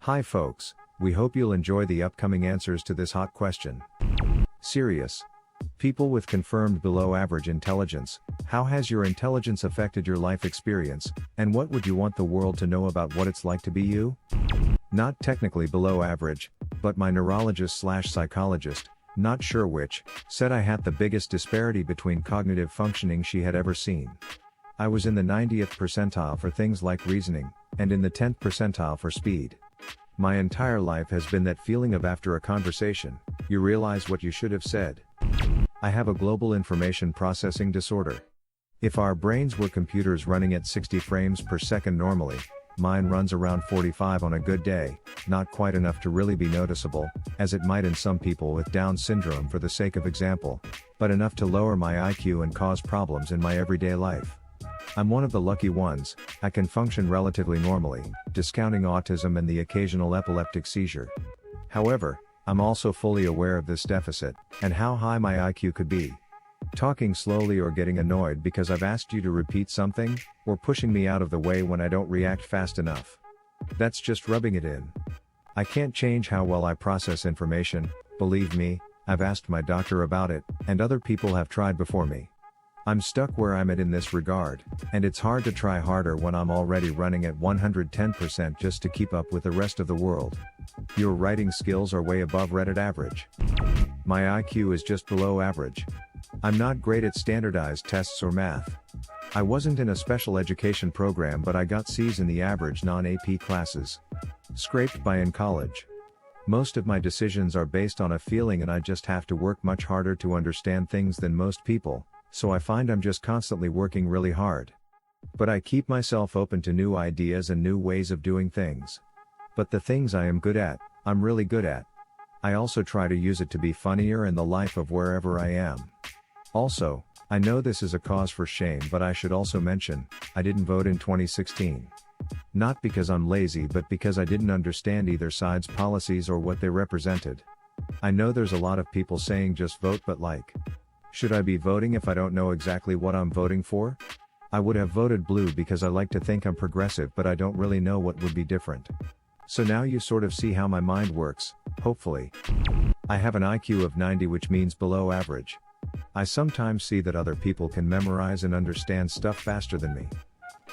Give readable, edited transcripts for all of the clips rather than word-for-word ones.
Hi folks, we hope you'll enjoy the upcoming answers to this hot question. Serious. People with confirmed below average intelligence, how has your intelligence affected your life experience, and what would you want the world to know about what it's like to be you? Not technically below average, but my neurologist/psychologist, not sure which, said I had the biggest disparity between cognitive functioning she had ever seen. I was in the 90th percentile for things like reasoning, and in the 10th percentile for speed. My entire life has been that feeling of after a conversation, you realize what you should have said. I have a global information processing disorder. If our brains were computers running at 60 frames per second normally, mine runs around 45 on a good day, not quite enough to really be noticeable, as it might in some people with Down syndrome for the sake of example, but enough to lower my IQ and cause problems in my everyday life. I'm one of the lucky ones, I can function relatively normally, discounting autism and the occasional epileptic seizure. However, I'm also fully aware of this deficit, and how high my IQ could be. Talking slowly or getting annoyed because I've asked you to repeat something, or pushing me out of the way when I don't react fast enough. That's just rubbing it in. I can't change how well I process information, believe me, I've asked my doctor about it, and other people have tried before me. I'm stuck where I'm at in this regard, and it's hard to try harder when I'm already running at 110% just to keep up with the rest of the world. Your writing skills are way above Reddit average. My IQ is just below average. I'm not great at standardized tests or math. I wasn't in a special education program, but I got C's in the average non-AP classes. Scraped by in college. Most of my decisions are based on a feeling, and I just have to work much harder to understand things than most people. So I find I'm just constantly working really hard. But I keep myself open to new ideas and new ways of doing things. But the things I am good at, I'm really good at. I also try to use it to be funnier and the life of wherever I am. Also, I know this is a cause for shame, but I should also mention, I didn't vote in 2016. Not because I'm lazy, but because I didn't understand either side's policies or what they represented. I know there's a lot of people saying just vote, but like, should I be voting if I don't know exactly what I'm voting for? I would have voted blue because I like to think I'm progressive, but I don't really know what would be different. So now you sort of see how my mind works, hopefully. I have an IQ of 90, which means below average. I sometimes see that other people can memorize and understand stuff faster than me.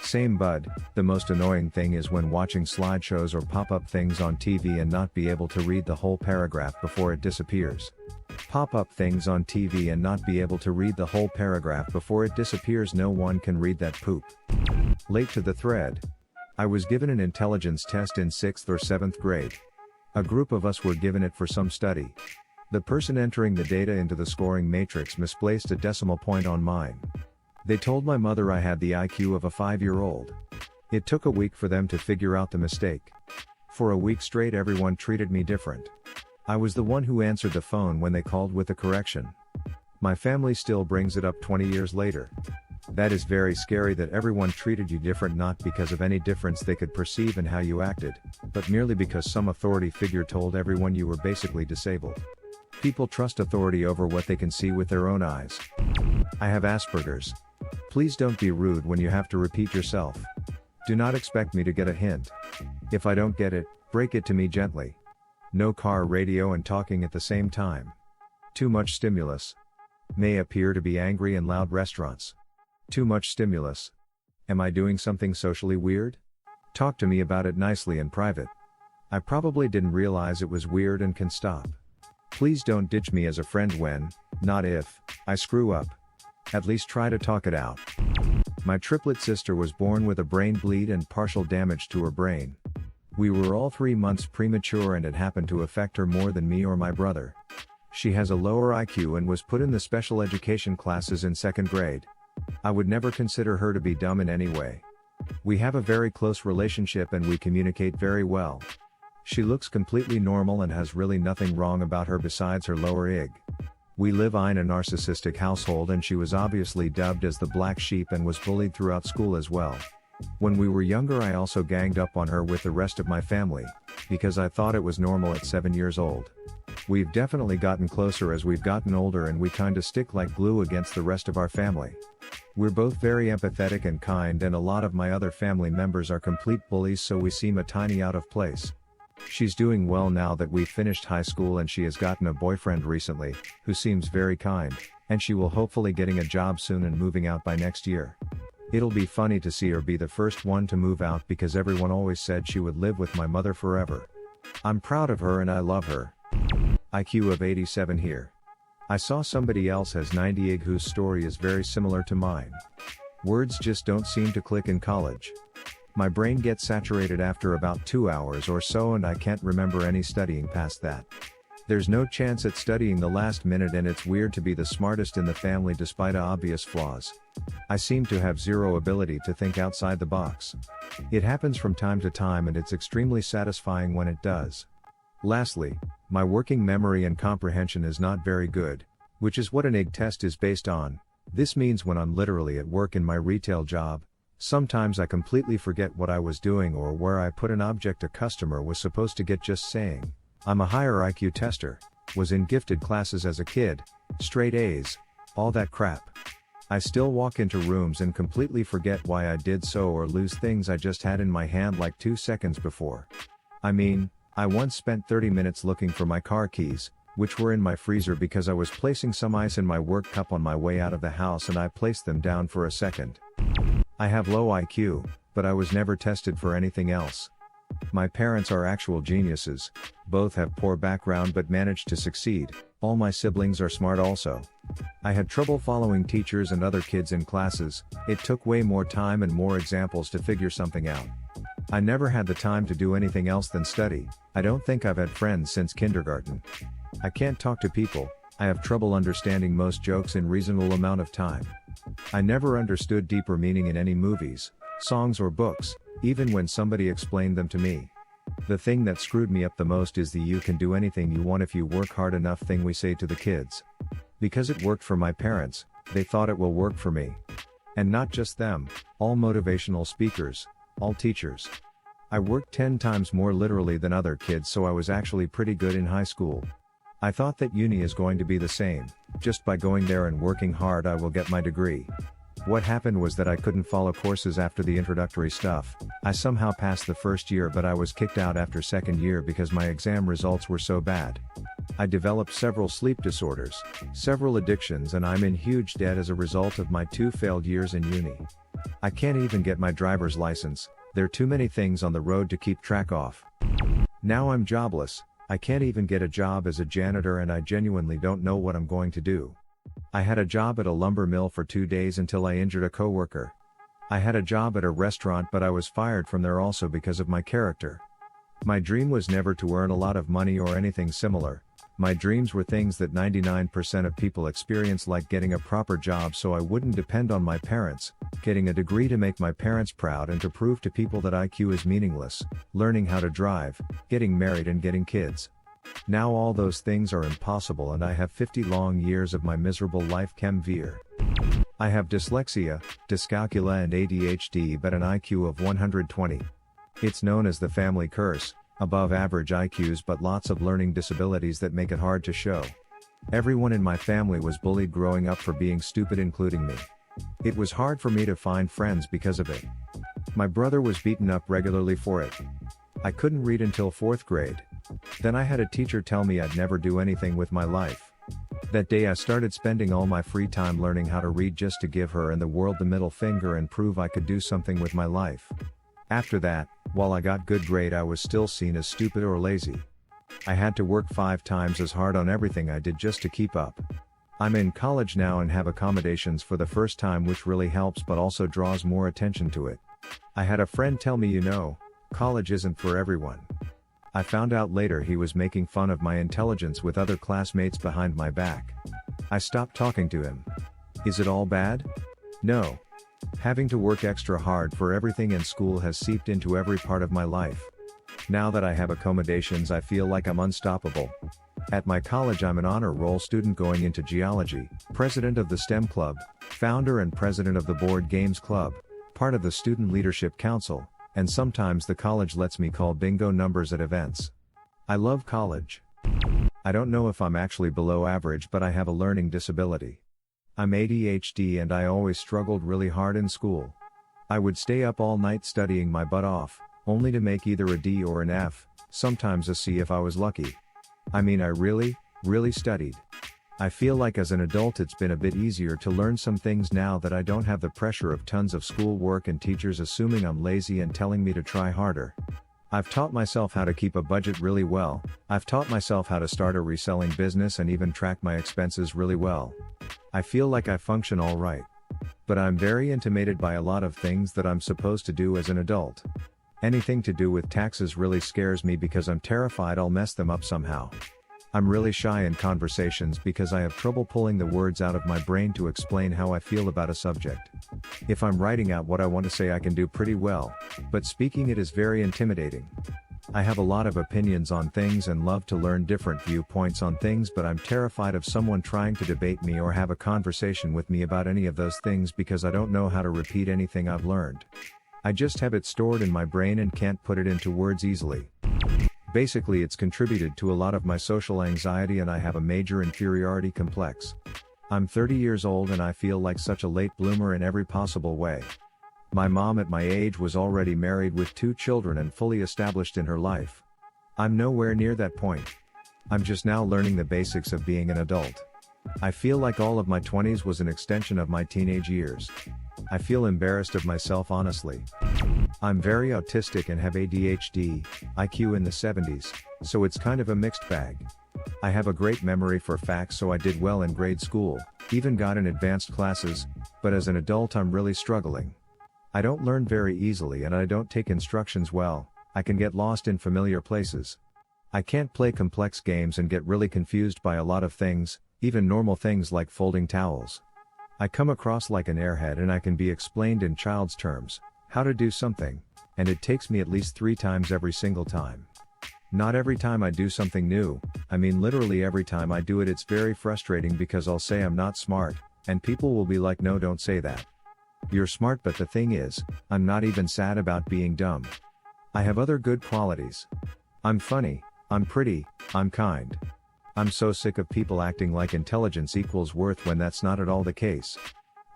Same, bud. The most annoying thing is when watching slideshows or pop-up things on TV and not be able to read the whole paragraph before it disappears. Pop-up things on TV and not be able to read the whole paragraph before it disappears. No one can read that poop. Late to the thread. I was given an intelligence test in 6th or 7th grade. A group of us were given it for some study. The person entering the data into the scoring matrix misplaced a decimal point on mine. They told my mother I had the IQ of a 5-year-old. It took a week for them to figure out the mistake. For a week straight, everyone treated me different. I was the one who answered the phone when they called with a correction. My family still brings it up 20 years later. That is very scary that everyone treated you different, not because of any difference they could perceive in how you acted, but merely because some authority figure told everyone you were basically disabled. People trust authority over what they can see with their own eyes. I have Asperger's. Please don't be rude when you have to repeat yourself. Do not expect me to get a hint. If I don't get it, break it to me gently. No car radio and talking at the same time. Too much stimulus. May appear to be angry in loud restaurants. Too much stimulus. Am I doing something socially weird? Talk to me about it nicely in private. I probably didn't realize it was weird and can stop. Please don't ditch me as a friend when, not if, I screw up. At least try to talk it out. My triplet sister was born with a brain bleed and partial damage to her brain. We were all 3 months premature, and it happened to affect her more than me or my brother. She has a lower IQ and was put in the special education classes in 2nd grade. I would never consider her to be dumb in any way. We have a very close relationship and we communicate very well. She looks completely normal and has really nothing wrong about her besides her lower IQ. We live in a narcissistic household, and she was obviously dubbed as the black sheep and was bullied throughout school as well. When we were younger, I also ganged up on her with the rest of my family, because I thought it was normal at 7 years old. We've definitely gotten closer as we've gotten older, and we kinda stick like glue against the rest of our family. We're both very empathetic and kind, and a lot of my other family members are complete bullies, so we seem a tiny out of place. She's doing well now that we've finished high school, and she has gotten a boyfriend recently, who seems very kind, and she will hopefully getting a job soon and moving out by next year. It'll be funny to see her be the first one to move out because everyone always said she would live with my mother forever. I'm proud of her and I love her. IQ of 87 here. I saw somebody else has 98 whose story is very similar to mine. Words just don't seem to click in college. My brain gets saturated after about 2 hours or so and I can't remember any studying past that. There's no chance at studying the last minute and it's weird to be the smartest in the family despite obvious flaws. I seem to have zero ability to think outside the box. It happens from time to time and it's extremely satisfying when it does. Lastly, my working memory and comprehension is not very good, which is what an IQ test is based on. This means when I'm literally at work in my retail job, sometimes I completely forget what I was doing or where I put an object a customer was supposed to get. Just saying. I'm a higher IQ tester, was in gifted classes as a kid, straight A's, all that crap. I still walk into rooms and completely forget why I did so or lose things I just had in my hand like 2 seconds before. I mean, I once spent 30 minutes looking for my car keys, which were in my freezer because I was placing some ice in my work cup on my way out of the house and I placed them down for a second. I have low IQ, but I was never tested for anything else. My parents are actual geniuses, both have poor background but managed to succeed. All my siblings are smart also. I had trouble following teachers and other kids in classes, it took way more time and more examples to figure something out. I never had the time to do anything else than study. I don't think I've had friends since kindergarten. I can't talk to people, I have trouble understanding most jokes in reasonable amount of time. I never understood deeper meaning in any movies, songs or books, even when somebody explained them to me. The thing that screwed me up the most is the "you can do anything you want if you work hard enough" thing we say to the kids. Because it worked for my parents, they thought it will work for me. And not just them, all motivational speakers, all teachers. I worked 10 times more literally than other kids, so I was actually pretty good in high school. I thought that uni is going to be the same, just by going there and working hard I will get my degree. What happened was that I couldn't follow courses after the introductory stuff. I somehow passed the first year but I was kicked out after second year because my exam results were so bad. I developed several sleep disorders, several addictions, and I'm in huge debt as a result of my 2 failed years in uni. I can't even get my driver's license, there are too many things on the road to keep track of. Now I'm jobless, I can't even get a job as a janitor and I genuinely don't know what I'm going to do. I had a job at a lumber mill for 2 days until I injured a coworker. I had a job at a restaurant but I was fired from there also because of my character. My dream was never to earn a lot of money or anything similar. My dreams were things that 99% of people experience, like getting a proper job so I wouldn't depend on my parents, getting a degree to make my parents proud and to prove to people that IQ is meaningless, learning how to drive, getting married and getting kids. Now all those things are impossible and I have 50 long years of my miserable life chem veer. I have dyslexia, dyscalculia and ADHD but an IQ of 120. It's known as the family curse, above average IQs but lots of learning disabilities that make it hard to show. Everyone in my family was bullied growing up for being stupid, including me. It was hard for me to find friends because of it. My brother was beaten up regularly for it. I couldn't read until 4th grade. Then I had a teacher tell me I'd never do anything with my life. That day I started spending all my free time learning how to read just to give her and the world the middle finger and prove I could do something with my life. After that, while I got good grade, I was still seen as stupid or lazy. I had to work 5 times as hard on everything I did just to keep up. I'm in college now and have accommodations for the first time, which really helps but also draws more attention to it. I had a friend tell me, college isn't for everyone. I found out later he was making fun of my intelligence with other classmates behind my back. I stopped talking to him. Is it all bad? No. Having to work extra hard for everything in school has seeped into every part of my life. Now that I have accommodations, I feel like I'm unstoppable. At my college I'm an honor roll student going into geology, president of the STEM club, founder and president of the board games club, part of the student leadership council, and sometimes the college lets me call bingo numbers at events. I love college. I don't know if I'm actually below average, but I have a learning disability. I'm ADHD and I always struggled really hard in school. I would stay up all night studying my butt off, only to make either a D or an F, sometimes a C if I was lucky. I mean, I really studied. I feel like as an adult it's been a bit easier to learn some things now that I don't have the pressure of tons of school work and teachers assuming I'm lazy and telling me to try harder. I've taught myself how to keep a budget really well. I've taught myself how to start a reselling business and even track my expenses really well. I feel like I function all right. But I'm very intimidated by a lot of things that I'm supposed to do as an adult. Anything to do with taxes really scares me because I'm terrified I'll mess them up somehow. I'm really shy in conversations because I have trouble pulling the words out of my brain to explain how I feel about a subject. If I'm writing out what I want to say I can do pretty well, but speaking it is very intimidating. I have a lot of opinions on things and love to learn different viewpoints on things, but I'm terrified of someone trying to debate me or have a conversation with me about any of those things because I don't know how to repeat anything I've learned. I just have it stored in my brain and can't put it into words easily. Basically, it's contributed to a lot of my social anxiety and I have a major inferiority complex. I'm 30 years old and I feel like such a late bloomer in every possible way. My mom at my age was already married with 2 children and fully established in her life. I'm nowhere near that point. I'm just now learning the basics of being an adult. I feel like all of my 20s was an extension of my teenage years. I feel embarrassed of myself honestly. I'm very autistic and have ADHD, IQ in the 70s, so it's kind of a mixed bag. I have a great memory for facts, so I did well in grade school, even got in advanced classes, but as an adult I'm really struggling. I don't learn very easily and I don't take instructions well. I can get lost in familiar places. I can't play complex games and get really confused by a lot of things, even normal things like folding towels. I come across like an airhead and I can be explained in child's terms, how to do something, and it takes me at least 3 times every single time. Not every time I do something new, I mean literally every time I do it it's very frustrating because I'll say I'm not smart, and people will be like, no, don't say that. You're smart, but the thing is, I'm not even sad about being dumb. I have other good qualities. I'm funny, I'm pretty, I'm kind. I'm so sick of people acting like intelligence equals worth when that's not at all the case.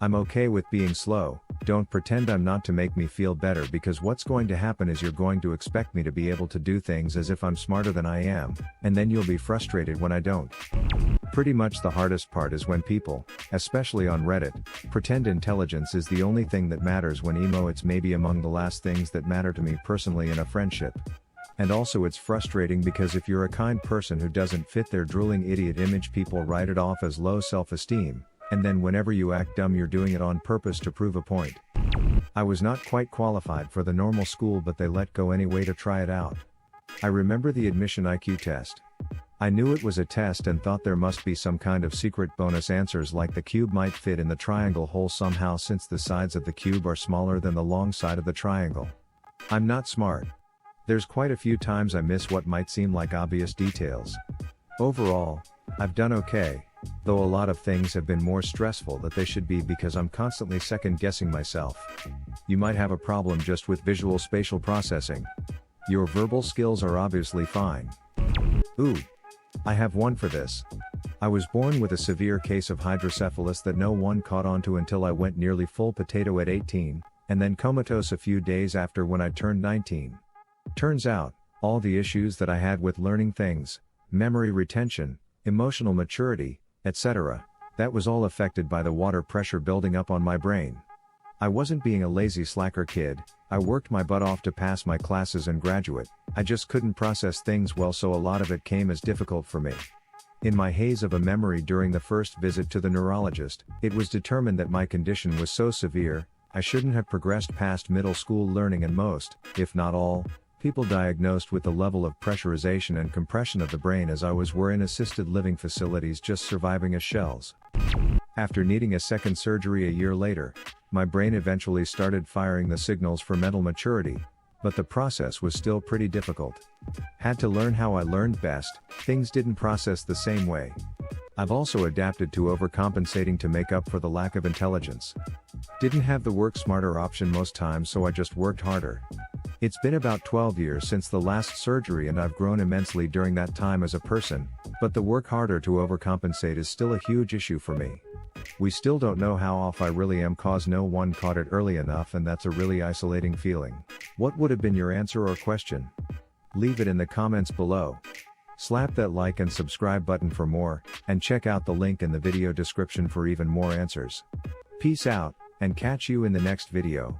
I'm okay with being slow, don't pretend I'm not to make me feel better, because what's going to happen is you're going to expect me to be able to do things as if I'm smarter than I am, and then you'll be frustrated when I don't. Pretty much the hardest part is when people, especially on Reddit, pretend intelligence is the only thing that matters when it's maybe among the last things that matter to me personally in a friendship. And also it's frustrating because if you're a kind person who doesn't fit their drooling idiot image, people write it off as low self-esteem, and then whenever you act dumb you're doing it on purpose to prove a point. I was not quite qualified for the normal school, but they let go anyway to try it out. I remember the admission IQ test. I knew it was a test and thought there must be some kind of secret bonus answers, like the cube might fit in the triangle hole somehow since the sides of the cube are smaller than the long side of the triangle. I'm not smart. There's quite a few times I miss what might seem like obvious details. Overall, I've done okay, though a lot of things have been more stressful than they should be because I'm constantly second-guessing myself. You might have a problem just with visual spatial processing. Your verbal skills are obviously fine. Ooh. I have one for this. I was born with a severe case of hydrocephalus that no one caught on to until I went nearly full potato at 18, and then comatose a few days after when I turned 19. Turns out, all the issues that I had with learning things, memory retention, emotional maturity, etc., that was all affected by the water pressure building up on my brain. I wasn't being a lazy slacker kid, I worked my butt off to pass my classes and graduate, I just couldn't process things well, so a lot of it came as difficult for me. In my haze of a memory during the first visit to the neurologist, it was determined that my condition was so severe, I shouldn't have progressed past middle school learning, and most, if not all, people diagnosed with the level of pressurization and compression of the brain as I was were in assisted living facilities just surviving as shells. After needing a second surgery a year later, my brain eventually started firing the signals for mental maturity, but the process was still pretty difficult. Had to learn how I learned best, things didn't process the same way. I've also adapted to overcompensating to make up for the lack of intelligence. Didn't have the work smarter option most times, so I just worked harder. It's been about 12 years since the last surgery and I've grown immensely during that time as a person, but the work harder to overcompensate is still a huge issue for me. We still don't know how off I really am cause no one caught it early enough, and that's a really isolating feeling. What would have been your answer or question? Leave it in the comments below. Slap that like and subscribe button for more, and check out the link in the video description for even more answers. Peace out, and catch you in the next video.